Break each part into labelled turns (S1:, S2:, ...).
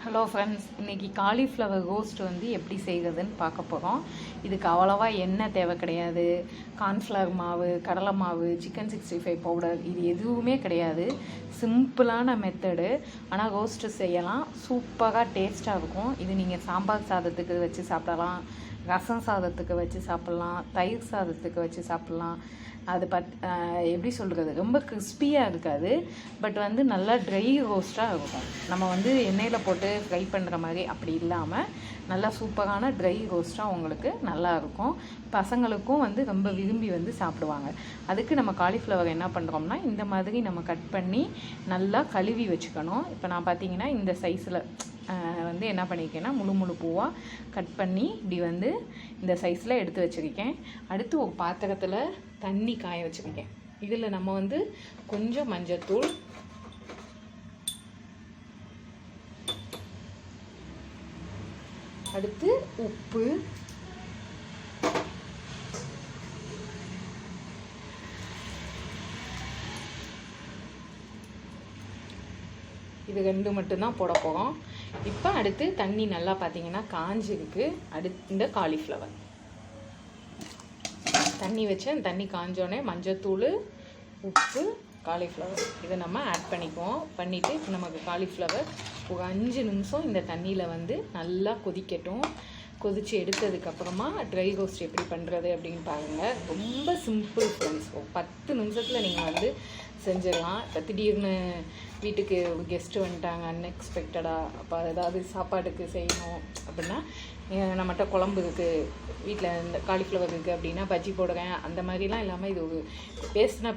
S1: Hello friends, இன்றைக்கி cauliflower roast வந்து எப்படி செய்கிறதுன்னு பார்க்க போகிறோம். இதுக்கு அவ்வளோவா எண்ணெய் தேவை கிடையாது. கார்ன்ஃப்ளவர் மாவு, கடலை மாவு, சிக்கன் 65 பவுடர் இது எதுவுமே கிடையாது. சிம்பிளான மெத்தடு. ஆனால் ரோஸ்ட்டு செய்யலாம், சூப்பராக டேஸ்ட்டாக இருக்கும். இது நீங்கள் சாம்பார் சாதத்துக்கு வச்சு சாப்பிடலாம், ரசம் சாதத்துக்கு வச்சு சாப்பிட்லாம், தயிர் சாதத்துக்கு வச்சு சாப்பிட்லாம். அது எப்படி சொல்கிறது, ரொம்ப கிறிஸ்பியாக இருக்காது, பட் வந்து நல்லா ட்ரை ரோஸ்ட்டாக இருக்கும். நம்ம வந்து எண்ணெயில் போட்டு ஃப்ரை பண்ணுற மாதிரி அப்படி இல்லாமல் நல்லா சூப்பரான ட்ரை ரோஸ்ட்டாக உங்களுக்கு நல்லா இருக்கும். பசங்களுக்கும் வந்து ரொம்ப விரும்பி வந்து சாப்பிடுவாங்க. அதுக்கு நம்ம காலிஃப்ளவர் என்ன பண்ணுறோம்னா, இந்த மாதிரி நம்ம கட் பண்ணி நல்லா கழுவி வச்சுக்கணும். இப்போ நான் பார்த்தீங்கன்னா இந்த சைஸில் வந்து என்ன பண்ணியிருக்கேன்னா, முழு பூவாக கட் பண்ணி இப்படி வந்து இந்த சைஸில் எடுத்து வச்சுருக்கேன். அடுத்து ஒரு பாத்திரத்தில் தண்ணி காய வச்சுருக்கேன். இதில் நம்ம வந்து கொஞ்சம் மஞ்சத்தூள், அடுத்து உப்பு, இது ரெண்டு மட்டும்தான் போட போகிறோம். இப்போ அடுத்து தண்ணி நல்லா பார்த்தீங்கன்னா காஞ்சிருக்கு. அடுத்து இந்த காலிஃப்ளவர் தண்ணி வச்சு தண்ணி காஞ்சோடனே மஞ்சத்தூள், உப்பு, காலிஃப்ளவர் இதை நம்ம ஆட் பண்ணிக்குவோம். பண்ணிவிட்டு இப்போ நமக்கு காலிஃப்ளவர் ஒரு 5 நிமிஷம் இந்த தண்ணியில் வந்து நல்லா கொதிக்கட்டும். கொதித்து எடுத்ததுக்கப்புறமா ட்ரை ரோஸ்ட் எப்படி பண்ணுறது அப்படின்னு பாருங்கள். ரொம்ப சிம்பிள் ஃப்ரெண்ட்ஸ். ஒரு 10 நிமிஷத்தில் நீங்கள் வந்து செஞ்சிடலாம். இப்போ திடீர்னு வீட்டுக்கு கெஸ்ட்டு வந்துட்டாங்க அன்எக்ஸ்பெக்டடாக, அப்போ ஏதாவது சாப்பாட்டுக்கு செய்யணும் அப்படின்னா, நம்மகிட்ட குழம்பு இருக்குது, வீட்டில் இந்த காலிஃப்ளவர் இருக்குது அப்படின்னா பஜ்ஜி போடுறேன் அந்த மாதிரிலாம் இல்லாமல் இது ஒரு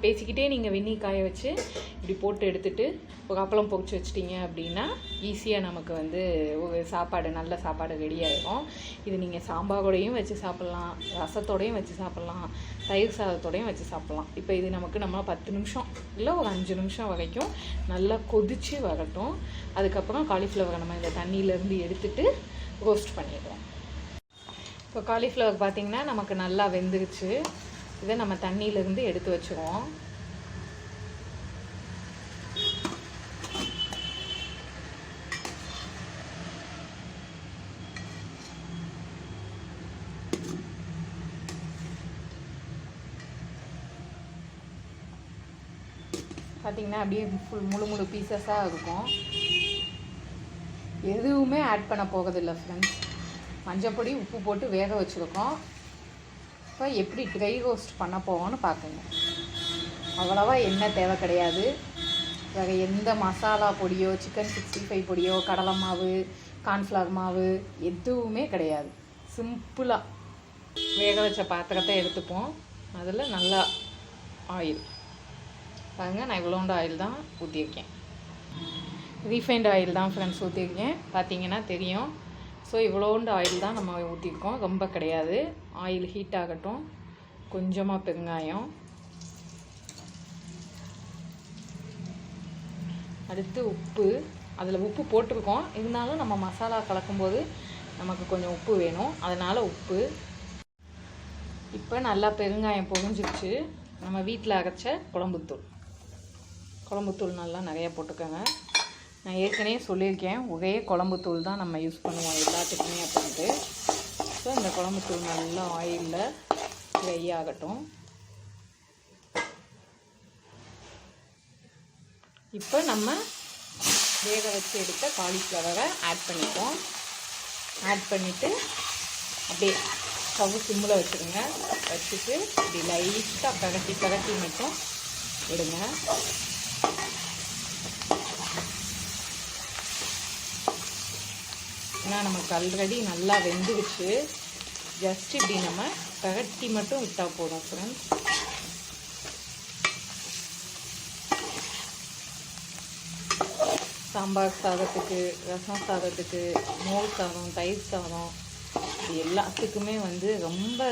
S1: பேசிக்கிட்டே நீங்கள் வெந்நீர் காய வச்சு இப்படி போட்டு எடுத்துகிட்டு ஒரு அப்பளம் பொரிச்சு வச்சிட்டிங்க அப்படின்னா ஈஸியாக நமக்கு வந்து ஒரு சாப்பாடு, நல்ல சாப்பாடு ரெடி ஆகிடும். இது நீங்கள் சாம்பாரோடையும் வச்சு சாப்பிட்லாம், ரசத்தோடையும் வச்சு சாப்பிட்லாம், தயிர் சாதத்தோடையும் வச்சு சாப்பிட்லாம். இப்போ இது நம்ம 10 நிமிஷம் இல்லை ஒரு 5 நிமிஷம் வரைக்கும் நல்லா கொதித்து வரட்டும். அதுக்கப்புறம் காலிஃப்ளவரை நம்ம இந்த தண்ணியிலேருந்து எடுத்துகிட்டு ரோஸ்ட் பண்ணிடுவோம். இப்போ காலிஃப்ளவர் பார்த்திங்கன்னா நமக்கு நல்லா வெந்துருச்சு. இதை நம்ம தண்ணியிலேருந்து எடுத்து வச்சுருவோம். பார்த்திங்கன்னா அப்படியே முழு பீசஸாக இருக்கும். எதுவுமே ஆட் பண்ண போகிறதில்ல ஃப்ரெண்ட்ஸ். மஞ்சப்பொடி, உப்பு போட்டு வேக வச்சுருக்கோம். இப்போ எப்படி ட்ரை ரோஸ்ட் பண்ண போவோம்னு பார்க்குங்க. அவ்வளோவா எண்ணெய் தேவை கிடையாது. வேறு எந்த மசாலா பொடியோ, சிக்கன் 65 பொடியோ, கடலை மாவு, கார்ன்ஃப்ளவர் மாவு எதுவுமே கிடையாது. சிம்பிளாக வேக வச்ச பாத்திரத்தை எடுத்துப்போம். அதில் நல்லா ஆயில் பாருங்கள், நான் இவ்வளோண்டு ஆயில் தான் ஊற்றியிருக்கேன். ரீஃபைண்ட் ஆயில் தான் ஃப்ரெண்ட்ஸ் ஊற்றிருக்கேன், பார்த்தீங்கன்னா தெரியும். ஸோ இவ்வளோண்டு ஆயில் தான் நம்ம ஊற்றிருக்கோம், ரொம்ப கிடையாது. ஆயில் ஹீட் ஆகட்டும். கொஞ்சமாக பெருங்காயம், அடுத்து உப்பு. அதில் உப்பு போட்டிருக்கோம், இருந்தாலும் நம்ம மசாலா கலக்கும்போது நமக்கு கொஞ்சம் உப்பு வேணும், அதனால் உப்பு. இப்போ நல்லா பெருங்காயம் பொரிஞ்சிருச்சு. நம்ம வீட்டில் அரைச்ச குழம்புத்தூள் நல்லா நிறையா போட்டுக்கோங்க. நான் ஏற்கனவே சொல்லியிருக்கேன், ஒரே குழம்புத்தூள் தான் நம்ம யூஸ் பண்ணுவோம் எல்லாத்துக்குமே அப்படின்ட்டு. ஸோ இந்த குழம்புத்தூள் நல்லா ஆயிலில் ஃப்ரை ஆகட்டும். இப்போ நம்ம வேக வச்சு எடுத்த காலிஃப்ளவரை ஆட் பண்ணிப்போம். ஆட் பண்ணிவிட்டு அப்படியே ஸ்டவ் சிம்மில் வச்சுருங்க. வச்சுட்டு இப்படி லைட்டாக பரட்டி மட்டும் விடுங்க. ஏன்னா நமக்கு ஆல்ரெடி நல்லா வெந்துடுச்சு. ஜஸ்ட் இப்படி நம்ம பரட்டி மட்டும் விட்டால் போதும் ஃப்ரெண்ட்ஸ். சாம்பார் சாதத்துக்கு, ரசம் சாதத்துக்கு, மோர் சாதம், தயிர் சாதம் இது எல்லாத்துக்குமே வந்து ரொம்ப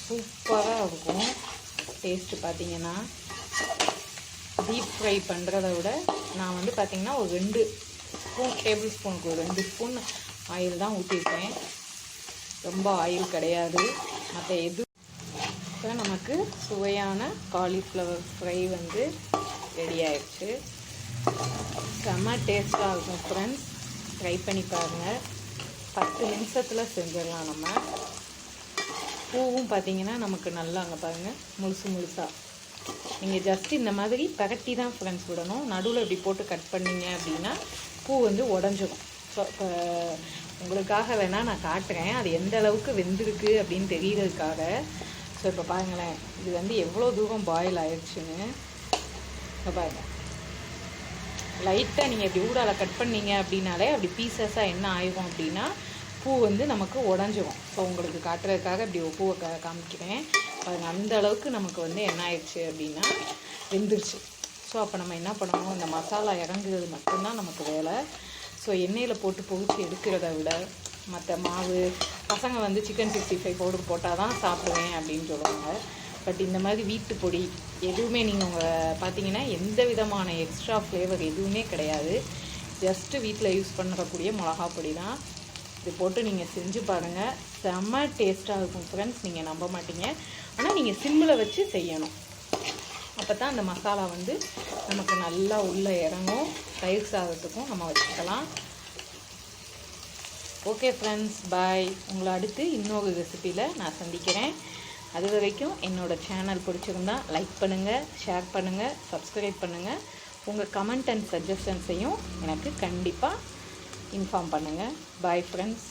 S1: சூப்பராக இருக்கும். டேஸ்ட்டு பார்த்திங்கன்னா டீப் ஃப்ரை பண்ணுறத விட நான் வந்து பார்த்திங்கன்னா ஒரு 2 டேபிள் ஸ்பூனுக்கு ஒரு 2 ஸ்பூன் ஆயில் தான் ஊற்றிருக்கேன். ரொம்ப ஆயில் கிடையாது மற்ற எது. இப்போ நமக்கு சுவையான காலிஃப்ளவர் ஃப்ரை வந்து ரெடி ஆயிடுச்சு. செம்ம டேஸ்ட்டாக இருக்கும் ஃப்ரெண்ட்ஸ். ட்ரை பண்ணி பாருங்கள். 10 நிமிஷத்தில் செஞ்சிடலாம் நம்ம. பூவும் பார்த்திங்கன்னா நமக்கு நல்லா அங்கே பாருங்கள் முழுசாக. நீங்கள் ஜஸ்ட் இந்த மாதிரி பரட்டி தான் ஃப்ரெண்ட்ஸ் விடணும். நடுவில் இப்படி போட்டு கட் பண்ணிங்க அப்படின்னா பூ வந்து உடஞ்சிடும். ஸோ இப்போ உங்களுக்காக வேணால் நான் காட்டுறேன் அது எந்த அளவுக்கு வெந்திருக்கு அப்படின்னு தெரியறதுக்காக. ஸோ இப்போ பாருங்களேன், இது வந்து எவ்வளோ தூரம் பாயில் ஆயிடுச்சுன்னு. இப்போ பாருங்கள், லைட்டாக நீங்கள் இப்படி ஊடால் கட் பண்ணிங்க அப்படின்னாலே அப்படி பீசஸாக என்ன ஆயிடும் அப்படின்னா பூ வந்து நமக்கு உடஞ்சிரும். ஸோ உங்களுக்கு காட்டுறதுக்காக இப்படி பூவை காமிக்கிறேன் பாருங்கள். அந்த அளவுக்கு நமக்கு வந்து என்ன ஆயிடுச்சு அப்படின்னா வெந்துருச்சு. ஸோ அப்போ நம்ம என்ன பண்ணணும், இந்த மசாலா இறங்குறது மட்டும்தான் நமக்கு வேலை. ஸோ எண்ணெயில் போட்டு பொரிச்சு எடுக்கிறத விட மற்ற மாவு பசங்க வந்து சிக்கன் 65 பவுடர் போட்டால் தான் சாப்பிடுவேன் அப்படின்னு சொல்லுவாங்க. பட் இந்த மாதிரி வீட்டு பொடி எதுவுமே நீங்கள் உங்கள் பார்த்தீங்கன்னா எந்த விதமான எக்ஸ்ட்ரா ஃப்ளேவர் எதுவுமே கிடையாது. ஜஸ்ட்டு வீட்டில் யூஸ் பண்ணக்கூடிய மிளகா பொடி தான். இது போட்டு நீங்கள் செஞ்சு பாருங்கள், செம்ம டேஸ்ட்டாக இருக்கும் ஃப்ரெண்ட்ஸ். நீங்கள் நம்ப மாட்டீங்க. ஆனால் நீங்கள் சிம்மில் வச்சு செய்யணும். அப்போ தான் அந்த மசாலா வந்து நமக்கு நல்லா உள்ளே இறங்கும். தயிர் சாதத்துக்கும் நம்ம வச்சுக்கலாம். ஓகே ஃப்ரெண்ட்ஸ், பாய். உங்களை அடுத்து இன்னொரு ரெசிப்பியில் நான் சந்திக்கிறேன். அது வரைக்கும் என்னோடய சேனல் பிடிச்சிருந்தா லைக் பண்ணுங்கள், ஷேர் பண்ணுங்கள், சப்ஸ்கிரைப் பண்ணுங்கள். உங்கள் கமெண்ட் அண்ட் சஜஷன்ஸையும் எனக்கு கண்டிப்பாக இன்ஃபார்ம் பண்ணுங்கள். Bye friends.